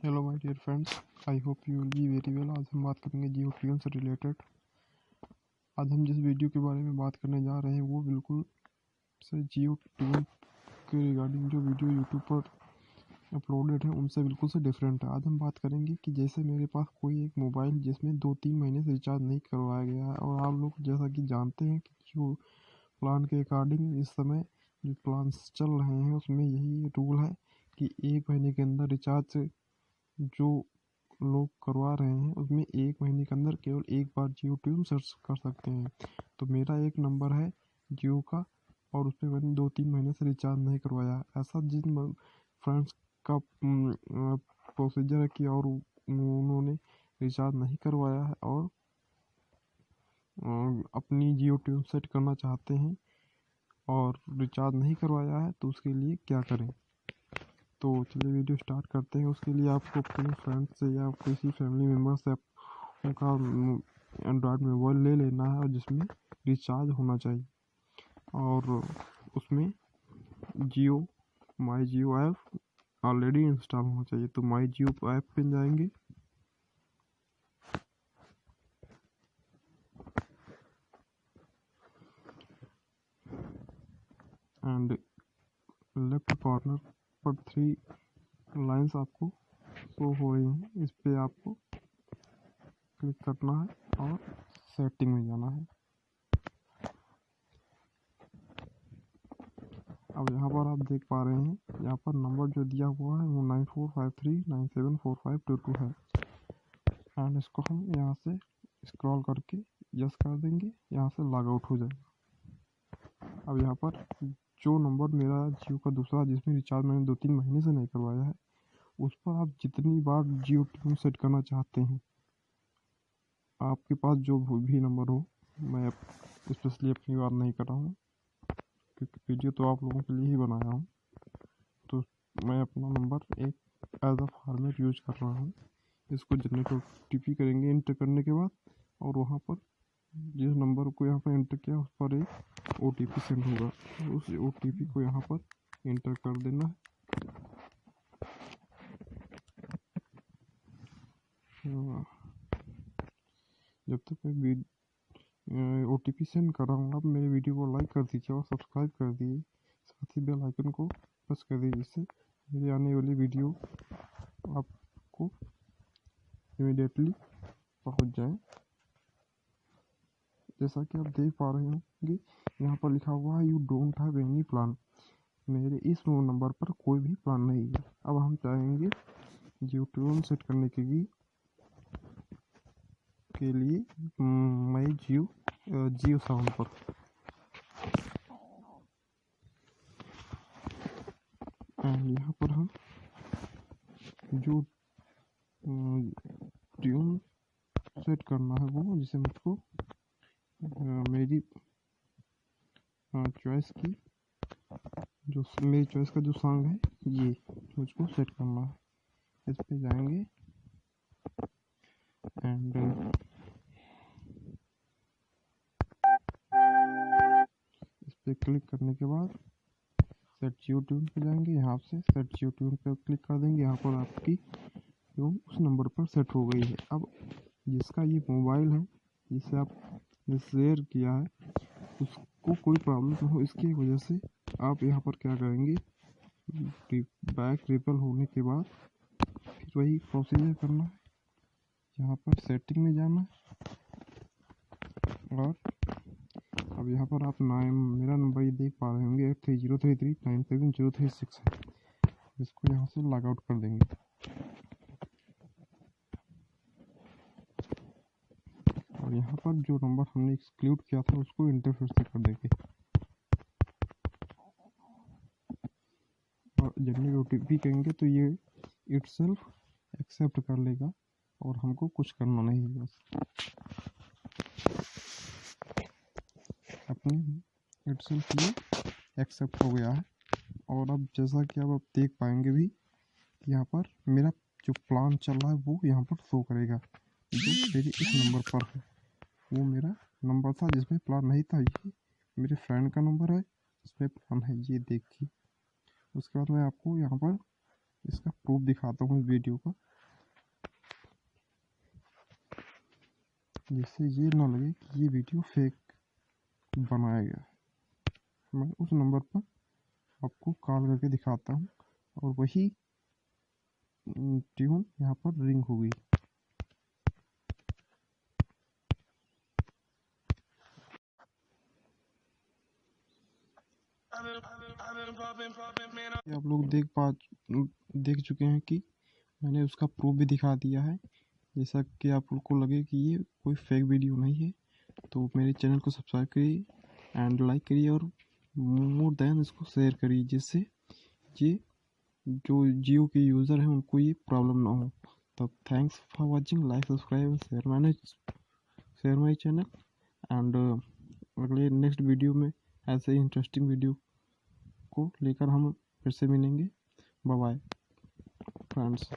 Hello my dear friends, I hope you will be very well. आज हम बात करेंगे जियो ट्यून से रिलेटेड। आज हम जिस वीडियो के बारे में बात करने जा रहे हैं वो बिल्कुल से जियो ट्यून के रिगार्डिंग जो वीडियो यूट्यूब पर अपलोडेड है उनसे बिल्कुल से डिफरेंट है। आज हम बात करेंगे कि जैसे मेरे पास कोई एक मोबाइल जिसमें 2-3 महीने से रिचार्ज नहीं करवाया गया है, और आप लोग जैसा कि जानते हैं कि जियो प्लान के अकॉर्डिंग इस समय जो प्लान्स चल रहे हैं उसमें यही रूल है कि 1 महीने के अंदर रिचार्ज जो लोग करवा रहे हैं उसमें 1 महीने के अंदर केवल एक बार जियो ट्यून सर्च कर सकते हैं। तो मेरा एक नंबर है जियो का और उस पर मैंने 2-3 महीने से रिचार्ज नहीं करवाया। ऐसा जिन फ्रेंड्स का प्रोसीजर है कि और उन्होंने रिचार्ज नहीं करवाया है और अपनी जियो ट्यून सेट करना चाहते हैं और रिचार्ज नहीं करवाया है, तो उसके लिए क्या करें। तो चलिए वीडियो स्टार्ट करते हैं। उसके लिए आपको अपने फ्रेंड से या किसी फैमिली मेम्बर से उनका एंड्रॉयड मोबाइल ले लेना है और जिसमें रिचार्ज होना चाहिए, और उसमें जियो माई जियो ऐप ऑलरेडी इंस्टॉल होना चाहिए। तो माई जियो ऐप पे जाएंगे, एंड लेफ्ट कॉर्नर पर 3 लाइंस आपको शो हो रही हैं, इस पे आपको क्लिक करना है और सेटिंग में जाना है। अब यहाँ पर आप देख पा रहे हैं, यहाँ पर नंबर जो दिया हुआ है वो 9453974522 है, एंड इसको हम यहाँ से स्क्रॉल करके यस कर देंगे, यहाँ से लॉग आउट हो जाएगा। अब यहाँ पर जो नंबर मेरा जियो का दूसरा जिसमें रिचार्ज मैंने 2-3 महीने से नहीं करवाया है, उस पर आप जितनी बार जियो ट्यून सेट करना चाहते हैं, आपके पास जो भी नंबर हो, मैं स्पेशली अपनी बात नहीं कर रहा हूँ क्योंकि वीडियो तो आप लोगों के लिए ही बनाया हूँ, तो मैं अपना नंबर एक एज अ फॉर्मेट यूज कर रहा हूँ। इसको जनरेट OTP करेंगे इंटर करने के बाद, और वहाँ पर जिस नंबर को यहाँ पर इंटर किया उस पर एक OTP सेंड होगा, उस OTP को यहाँ पर इंटर कर देना है। जब तक मैं OTP सेंड कर रहा हूँ, आप मेरे वीडियो को लाइक कर दीजिए और सब्सक्राइब कर दीजिए, साथ ही बेल आइकन को प्रेस कर दीजिए, जिससे मेरी आने वाली वीडियो आपको इमीडिएटली पहुँच जाए। जैसा कि आप देख पा रहे होंगे, यहाँ पर लिखा हुआ है you don't have any plan. मेरे इस नंबर पर कोई भी प्लान नहीं है। अब हम चाहेंगे जियो ट्यून सेट करने के लिए मैं जियो साउंड पर यहाँ पर हम जो ट्यून सेट करना है वो जिसे मुझको मेरी चॉइस की जो मेरी चॉइस का जो सॉन्ग है ये मुझको सेट करना है। इस पे जाएंगे एंड इस पे क्लिक करने के बाद सेट जियो ट्यून पे जाएंगे, यहाँ से सेट जियो ट्यून पे क्लिक कर देंगे। यहाँ पर आपकी ट्यून उस नंबर पर सेट हो गई है। अब जिसका ये मोबाइल है जिसे आपने शेयर किया है उसको कोई प्रॉब्लम ना हो, इसकी वजह से आप यहाँ पर क्या करेंगे, बैक रिपल होने के बाद फिर वही प्रोसीजर करना है। यहाँ पर सेटिंग में जाना है, और अब यहाँ पर आप मेरा नंबर ये देख पा रहे होंगे 8303397036 है। इसको यहाँ से लॉग आउट कर देंगे। और यहाँ पर जो नंबर हमने एक्सक्लूड किया था उसको इंटर फिर से कर देंगे, और जनरेट OTP करेंगे तो ये इटसेल्फ एक्सेप्ट कर लेगा और हमको कुछ करना नहीं है। बस अपने इटसेल्फ ये एक्सेप्ट हो गया है। और अब जैसा कि अब आप देख पाएंगे भी, यहाँ पर मेरा जो प्लान चल रहा है वो यहाँ पर शो करेगा, जो मेरे इस नंबर पर है। वो मेरा नंबर था जिसमें प्लान नहीं था, ये मेरे फ्रेंड का नंबर है जिसमें प्लान है, ये देखिए। उसके बाद मैं आपको यहाँ पर इसका प्रूफ दिखाता हूँ इस वीडियो का। जिससे ये ना लगे कि ये वीडियो फेक बनाया गया। मैं उस नंबर पर आपको कॉल करके दिखाता हूँ और वही ट्यून यहाँ पर रिंग होगी। आप लोग देख चुके हैं कि मैंने उसका प्रूफ भी दिखा दिया है। जैसा कि आप लोग को लगे कि ये कोई फेक वीडियो नहीं है तो मेरे चैनल को सब्सक्राइब करिए एंड लाइक करिए और मोर देन इसको शेयर करिए, जिससे ये जो जियो के यूज़र हैं उनको ये प्रॉब्लम ना हो। तो thanks for watching, like subscribe share my channel and अगले नेक्स्ट वीडियो में ऐसे ही इंटरेस्टिंग वीडियो को लेकर हम फिर से मिलेंगे। Bye bye friends.